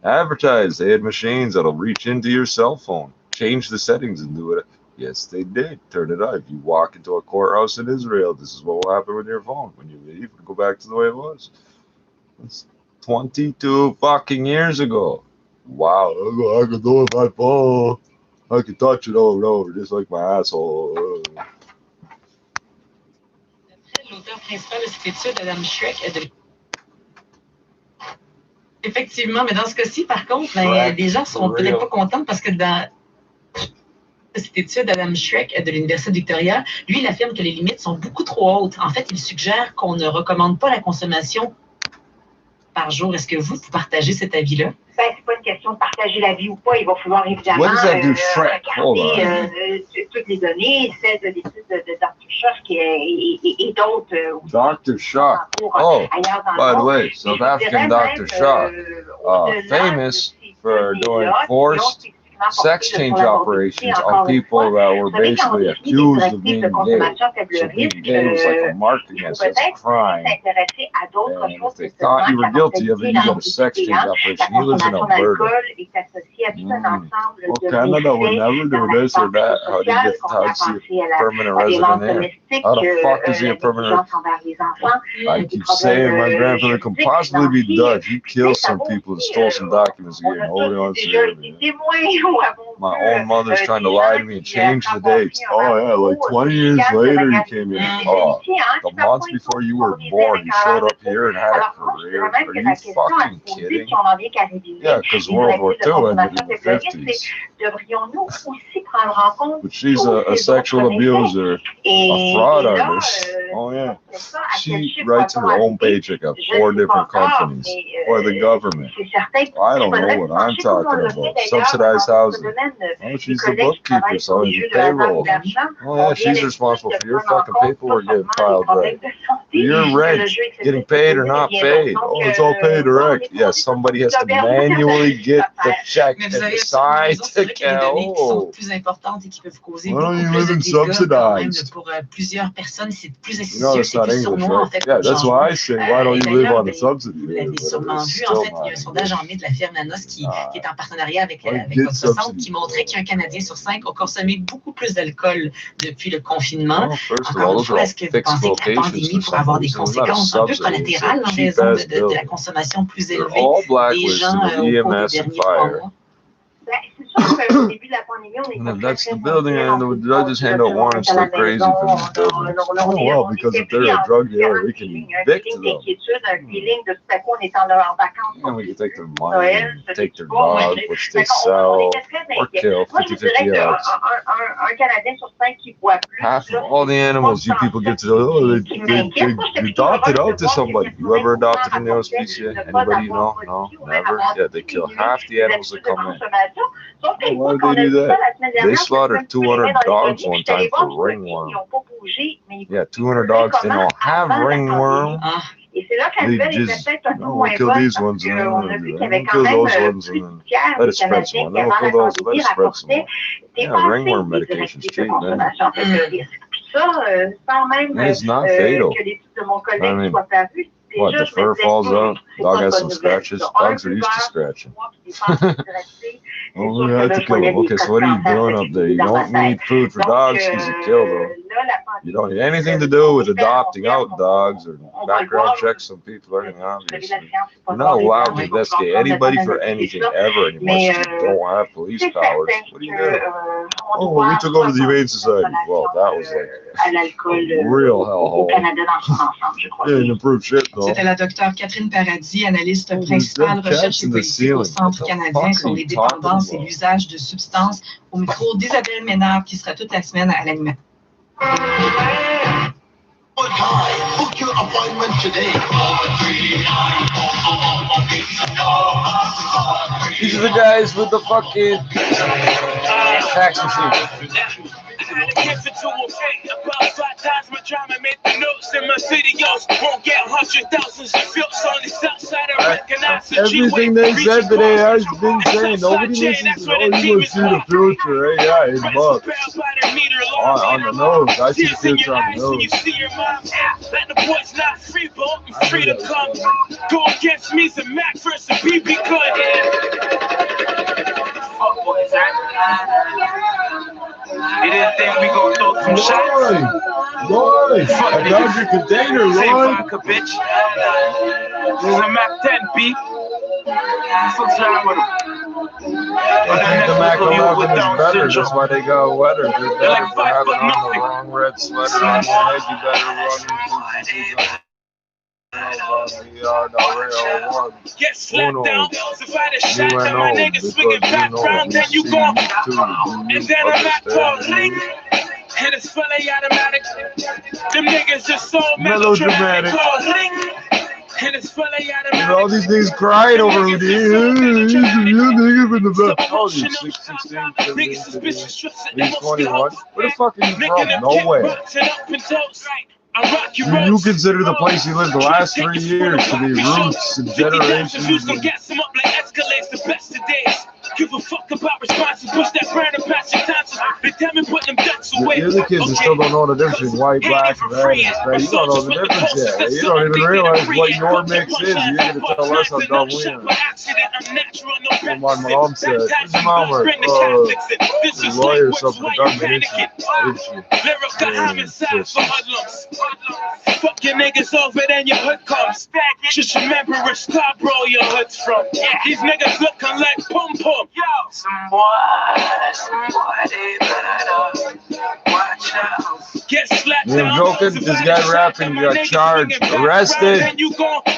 advertised they had machines that'll reach into your cell phone, change the settings, and do it. Yes, they did. Turn it on. If you walk into a courthouse in Israel, this is what will happen with your phone. When you leave, it'll go back to the way it was. It's 22 fucking years ago. Wow, I can do it with my phone. I can touch it over and over, just like my asshole. L'auteur principal de cette étude, Adam Schreck, est de... Effectivement, mais dans ce cas-ci, par contre, les gens sont peut-être pas contents parce que dans cette étude, Adam Schreck de l'Université de Victoria, lui, il affirme que les limites sont beaucoup trop hautes. En fait, il suggère qu'on ne recommande pas la consommation par jour. Est-ce que vous partagez cet avis-là? Ben, c'est pas une question de partager la vie ou pas. Il va falloir évidemment regarder toutes les données, celles de l'étude de Dr. Schreck et d'autres. Dr. Schreck. Oh, by the way, South African Dr. Schreck, famous for doing forced sex change operations on people that were basically accused of being gay. So being gay was like a mark against us, a crime. And if they thought you were guilty of it, you got a sex change operation. He lives in Alberta. Well, Canada would never do this or that. How's he a permanent resident here? How the fuck is he a permanent resident? I keep saying my grandfather could possibly be Dutch. He killed some people and stole some documents here and hold it on to my own mother's trying to lie to me and change the dates. Oh yeah, like 20 years later you came in. Oh, the month before you were born, you showed up here and had a career. Are you fucking kidding? Yeah, because World War II ended in the 50s. But she's a sexual abuser, a fraud artist. Oh yeah. She writes her own paycheck at 4 different companies or the government. I don't know what I'm talking about. Subsidized housing. Oh, she's the bookkeeper, so the payroll. Oh yeah, she's responsible for your fucking paperwork getting filed right. Your rent, getting paid or not paid. Oh, it's all paid direct. Yeah, somebody has to manually get the check and decide to count. Oh. Why don't you live in subsidized? You know that's not English, right? Yeah, that's why I say, why don't you live on the subsidy? Sûrement vu, en fait, il y a un sondage en mai de la firme Nanos qui est en partenariat avec votre centre qui montrait qu'un Canadien sur 5 a consommé beaucoup plus d'alcool depuis le confinement. Encore une fois, est-ce que vous pensez que la pandémie pourrait avoir des conséquences un peu collatérales en raison de la consommation plus élevée des gens au cours des derniers 3 mois? And that's the building, and the judges hand out warrants like crazy for these buildings. Oh, well, because if they're a drug dealer, we can evict them. And we can take their money, and take their dog, which they sell, or kill, 50-50 odds. Half of all the animals you people get to they adopted out to somebody. You ever adopted an OSPC yet? Anybody? No, never? Yeah, they kill half the animals that come in. Why do they do that? They slaughtered 200 dogs one time for ringworm. Yeah, 200 dogs. They don't have ringworm. They just, we'll kill these ones and then we'll kill those ones and then let it spread some more. Then we'll kill those, let it spread some more. Yeah, ringworm medication's cheap, man. And it's not fatal. I mean, what, the fur falls out? Dog has some scratches. Dogs are used to scratching. Oh, we had to kill them. Okay, so what are you doing up there? You don't need food for dogs because you kill them. You don't need anything to do with adopting out dogs or background checks on people or anything, obviously. You're not allowed to investigate anybody for anything ever anymore. You don't have police powers. What are you doing? Oh, well, we took over the Humane Society. Well, that was like a real hellhole. Didn't improve shit, though. C'était la docteure Catherine Paradis, analyste principale recherche et politique au Centre canadien sur les dépendances et l'usage de substances, au micro d'Isabelle Ménard, qui sera toute la semaine à l'animation. Book your appointment today. These are the guys with the fucking tax machine. Everything they said today has been saying. Nobody listens to it. Oh, you must see the future, right? Yeah, it's bucks. On the nose. I see the future on the nose. Go against me's a Mac versus a BB cut. Fuck boys, you didn't think we gonna throw some shots? Roy, I got your container, Roy. Bitch. There's a Mac 10 beat. What's wrong with him? I think the Mac 11 is better. That's why they got wetter. They're better for having on the wrong red sweater on your head. You better run. We are the real ones. Get slapped down, survive a shot down my niggas swinging back round, then you go. And then I'm at the ring. And it's fully automatic. Them niggas just so melodramatic. And it's fully automatic. All these niggas crying over who these niggas in the back. Oh, you 16, 21. Where the fuck are you from? Nowhere. You consider the place you lived the last 3 years to be roots and generations. Give a fuck about responses, push that brand and pass your tonsils. They tell me put them ducks away. You're the kids that still don't know the difference between white, black, and red. You don't know the difference yet. You don't even realize what your mix is. You're going to tell us how dumb we are. What my mom said. His mom was a lawyer or something. Government Fuck your niggas over, then your hood comes. Just remember where Scarborough your hood's from. These niggas looking like pum pum. Yo, some boy, they better watch out. Get slapped down. You're joking? This guy rapping got charged, arrested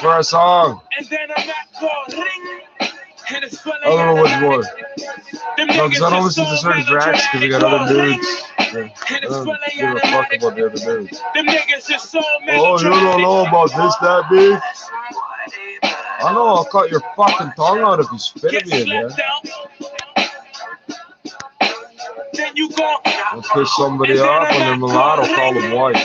for a song. And then I'm at the ring. I don't know what's more. No, because I don't listen to certain tracks because we got other dudes. I don't give a fuck about the other dudes. Oh, you don't know about this, that, bitch? I know I'll cut your fucking tongue out if you spit at me again. I'll piss somebody off when they're mulatto, call them white.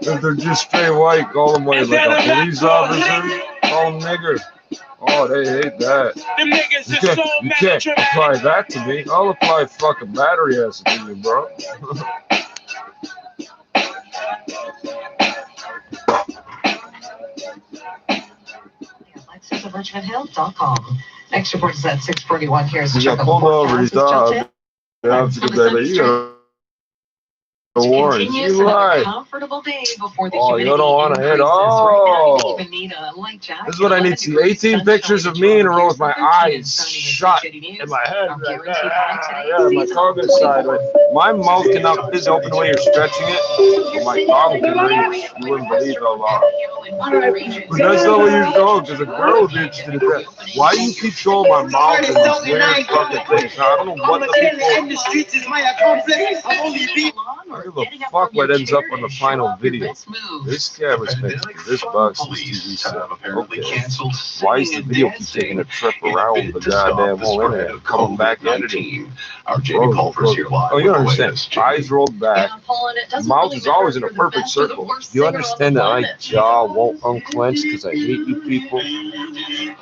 If they're just straight white, call them white. Like a police officer, call them nigger. Oh, they hate that. You can't apply that to me. I'll apply fucking battery acid to you, bro. Alexis at richmondhill.com. Next report is at 6:41. Here's the He got pulled over. He's done. You got continues another comfortable day before the you don't want to hit. Oh, this is what I need to see. 18 pictures of me in a row with my eyes shut in my head. Yeah, my tongue is sideways. My mouth cannot is open the way you're stretching it. But my tongue can reach. You wouldn't believe how long. But that's not what you're showing, because a girl did that. Why do you keep showing my mouth and these weird fucking things? I don't know what the people. In the streets is my accomplice. I'm only being. Who the fuck what ends up on the final video? This camera's meant to be this box is TV set. Okay. Why is the video keep taking a trip around the goddamn whole internet, coming back editing? Oh, you don't understand. Eyes rolled back. Mouth is always in a perfect circle. You understand that my jaw won't unclench because I hate you people?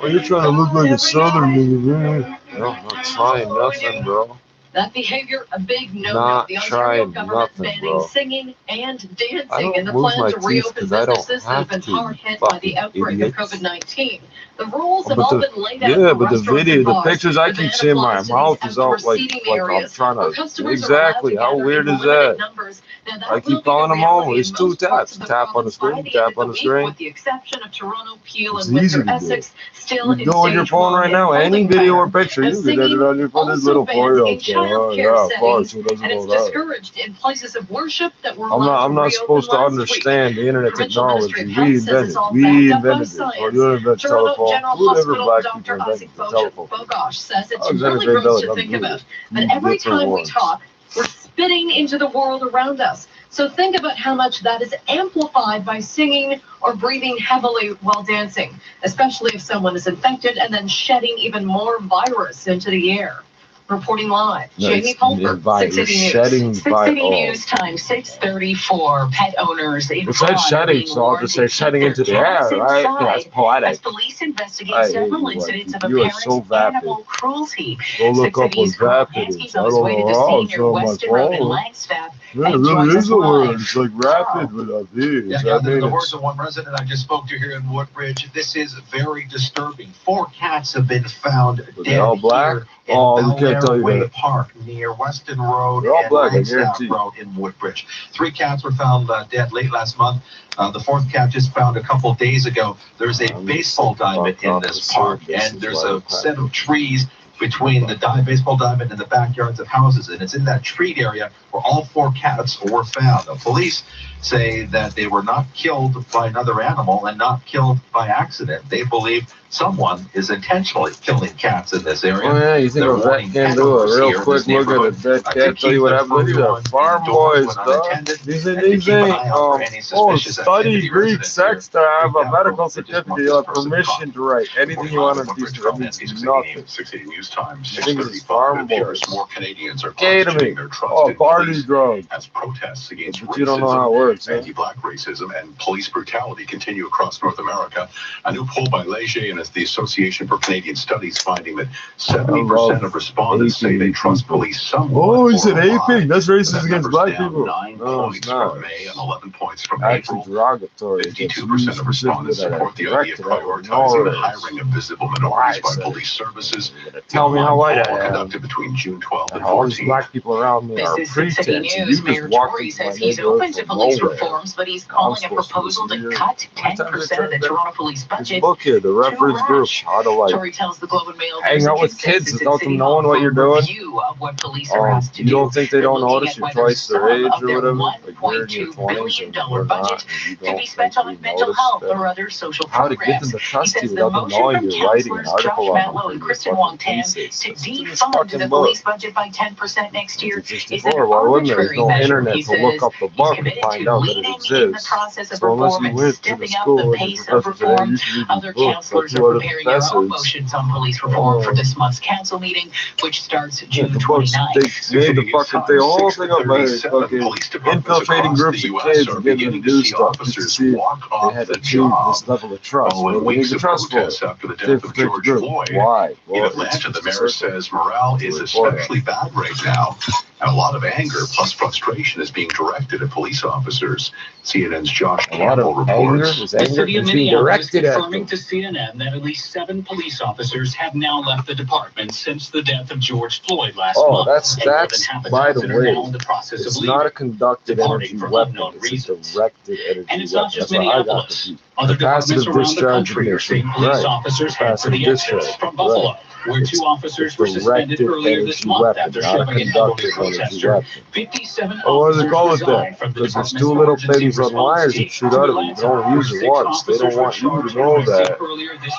Well, you're trying to look like a southern nigga. No, I'm not trying nothing, bro. That behavior, a big no. Not The Ontario trying government nothing, banning bro. singing and dancing I don't in the move plan my to teeth reopen 'cause I don't businesses that have been have to, hard hit by the fucking outbreak idiots. of COVID-19. The rules have But all the, been laid out yeah, for but the restaurants video, and the bars. pictures I The keep ban seeing, my applies to mouth these is out outdoor like seating I'm areas trying where to. customers are Exactly. allowed to How gather weird in is limited that? numbers. Now, that I will keep be calling the them all. reality It's in two most parts taps. of the Tap on the province by screen, the end tap of the on the week, screen. with the exception of Toronto, Peel, It's and easy Windsor, to do. Essex, still You're in doing your stage phone 1 right now. and Any holding video or fire. picture, And you can edit singing on your phone. This also little banned in 4-year-old's going, oh childcare yeah, of course. settings, Who doesn't and it's know that? discouraged in places of worship that were I'm allowed not to supposed to reopen last week. understand the internet Provincial technology. Ministry of We Health says invented it's it. all We backed up by invented it. Or science. you invented Toronto telephone. General Whoever Hospital black Dr. people invented the Isaac telephone. Bogosh says it's Alexander really Graham gross Bell, to I'm think good. about, but every Different time we ones. talk, we're spitting into the world around us. So think about how much that is amplified by singing or breathing heavily while dancing, especially if someone is infected and then shedding even more virus into the air. Reporting live, Jamie Pulver, 6 City News. 6 City News time, 6:34. Pet owners in It said shedding, so I'll just say shedding into the air, right? That's poetic. As police investigate several incidents of You are apparent so vapid. animal cruelty. Go look 6 up what City's Carl vapid is. Hansky's I on his don't way to know the how scene it's near on my Weston Road in phone. Langstaff. Yeah, it and joins really us is a word. live. It's like rapid with a V. Yeah, I mean, the words it's of one resident I just spoke to here in Woodbridge. This is very disturbing. 4 cats have been found they dead all black. here in Oh, you can't tell Belleair you Way that. Park near Weston Road They're all and black, I Langstaff guarantee. Road in Woodbridge. 3 cats were found dead late last month. The 4th cat just found a couple days ago. There's a baseball diamond in this park, and there's a set of trees between the baseball diamond and the backyards of houses, and it's in that treed area where all 4 cats were found. The police say that they were not killed by another animal and not killed by accident. They believe someone is intentionally killing cats in this area. Oh yeah, you think a vet can do a real quick look at a dead cat, tell you what happened? These are farm boys, dog. These ain't, study Greek sex to have a medical certificate. You have permission to write anything you want on these. That means nothing. 680 News Times, I think it's farm 6:35 boys. more Canadians are Okay to me. questioning their trust Oh, in party police drug. as protests against But you don't know how it racism, works, huh? anti-black racism, and police brutality continue across North America. A new poll by Leger and the Association for Canadian Studies finding that 70% of respondents say they trust police somewhat. Oh, he said or a lot. aping. That's racist That against number's black down people. 9 No, points it's not. from May and 11 points from Actually April. derogatory. 52% of respondents support the idea of prioritizing the hiring of visible minorities by police services. Tell me how white I am. Conducted between June 12th and All these 14th. black people around me are This is 6 City pretense. You News. just Mayor walk Tory into my says he's neighborhood open to from police nowhere. reforms, but he's calling a supposed to proposal to listen to cut you. Sometimes 10% of the Toronto police budget. Look here, the reference to group. rush. How to like Tory tells the Globe and Mail hang there's a out with kids consensus without in them City knowing Hall what for you're doing. review of what police are asked to You do. don't think they They're don't looking notice at you're whether twice their some age of or their whatever? Like you're in your $1.2 20s billion and we're budget not. And you could don't be spent think on we mental notice health that. or other social How to get them programs. to He trust you says the without them motion knowing from you're writing an councillors Josh article on them Matlow for and your Kristen fucking Wong-Tam thesis. to It's in this defund fucking the book. police budget by 10% next year is an 64, why wouldn't there? There's arbitrary no measure. internet He to look says up the he's book and committed find to out that it leading in the exists. process of So unless reform you and went to the stepping up school the and pace the of professor said, reform. you should read Other these books, councillors like are you are the preparing their own professors. motions on police reform for this month's council meeting, which starts June The books, 29th. they made the fucking thing, the whole thing up by fucking infiltrating groups of kids and getting them to do stuff just to see if they had achieved this level of trust. Well, we need the trust for it. After the death of George Floyd. Why? In Atlanta, the mayor says morale is especially bad right now, and a lot of anger plus frustration is being directed at police officers. CNN's Josh Campbell reports. Is The anger city of is being Minneapolis directed at confirming them. to CNN that at least 7 police officers have now left the department since the death of George Floyd last month. That's and more than half a by the dozen are now way, in the process it's of not a leaving. conducted departing energy for weapon. unknown It's reasons. a directed energy And it's weapon. not just That's what I got Minneapolis. to be. Other departments Capacitive around the discharge country are ignition. seeing police Right. officers head for the Capacitive exits discharge. from Buffalo, Right. where It's 2 officers were suspended directed earlier this energy month weapon, after not a shoving an elderly conductive energy protester. weapon. 57 Oh, what do they officers call it resigned then? from the Because there's department's 2 little emergency things on response wires team. that shoot out of it. You can only use it once. They don't want you to know that.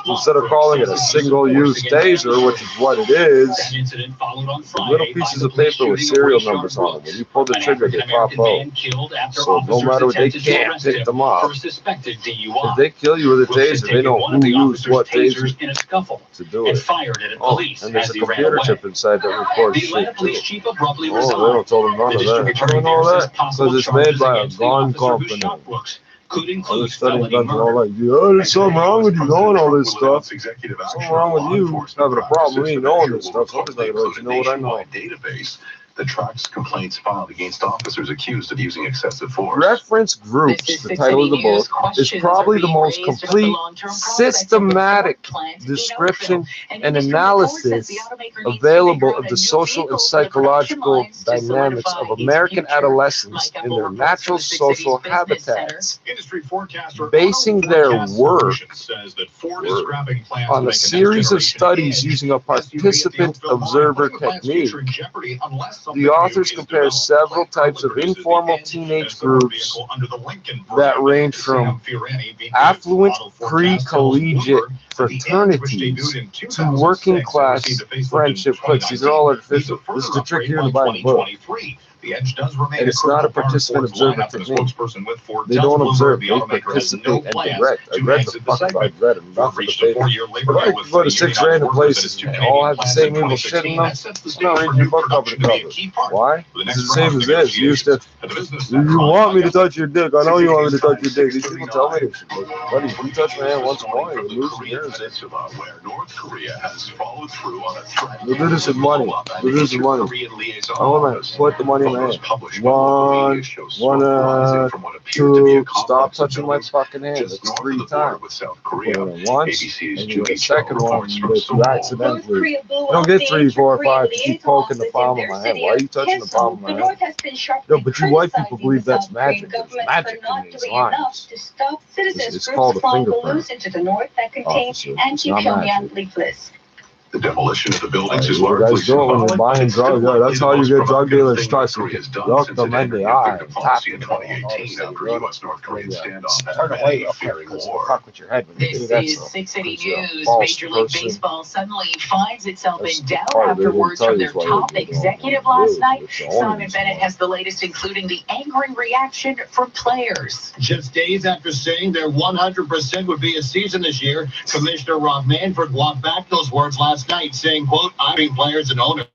So instead of calling it a single-use taser, which is what it is, little pieces of paper with serial numbers on them. When you pull the trigger, they pop out. So no matter what, they can't pick them up. If they kill you with a taser, they know who used what taser to do it. Oh, and there's a computer chip inside that records shit too. Oh, they don't tell them none of that. I don't know that because it's made by a gun company. I was studying guns and all like, yeah, there's something wrong with you knowing all this stuff. Something wrong with you having a problem with me knowing this stuff. Somebody's not gonna let you know what I know. Database that tracks complaints filed against officers accused of using excessive force. Reference groups, the title of the book, is probably the most complete, systematic description and analysis available of the social and psychological dynamics of American adolescents in their natural social habitats, basing their work on a series of studies using a participant observer technique. The authors compare several types of informal teenage groups that range from affluent pre-collegiate fraternities to working class friendship cliques. These are all artificial. This is the trick here in the Bible book. The edge does remain. And it's not a participant observer technique. They don't observe, they participate and direct. I read the fuck I've read enough of the paper. But I can go to 6 random places and they all have the same evil shit in them. It's not reading your book cover to cover. Why? It's the same as this. You used to, you want me to touch your dick. I know you want me to touch your dick. These people tell me this shit. Buddy, if you touch my hand once in a while, you lose your ears. We'll do this with money. We'll do this with money. I want to put the money in my hand. One, 2, stop touching my fucking hand. That's 3 times. Put it in once, and you get a second one that you accidentally. You don't get 3, 4, 5 to keep poking the palm of my hand. Why are you touching the palm of my hand? Yo, but you white people believe that's magic. There's magic in these lines. It's called a fingerprint. Officer. It's not magic. The demolition of the buildings is You largely guys do it when you're buying drugs. Yeah, that's how you get drug dealers trust you. Look them in the eye. Policy in 2018 after U.S. North Korean standoff Turn away, fearing war. Fuck with your head. This is 680 News. Major League Baseball suddenly finds itself in doubt after words from their top executive last night. Simon Bennett has the latest, including the angry reaction from players. Just days after saying their 100% would be a season this year, Commissioner Rob Manfred walked back those words last night, saying, quote, "I'm players and owners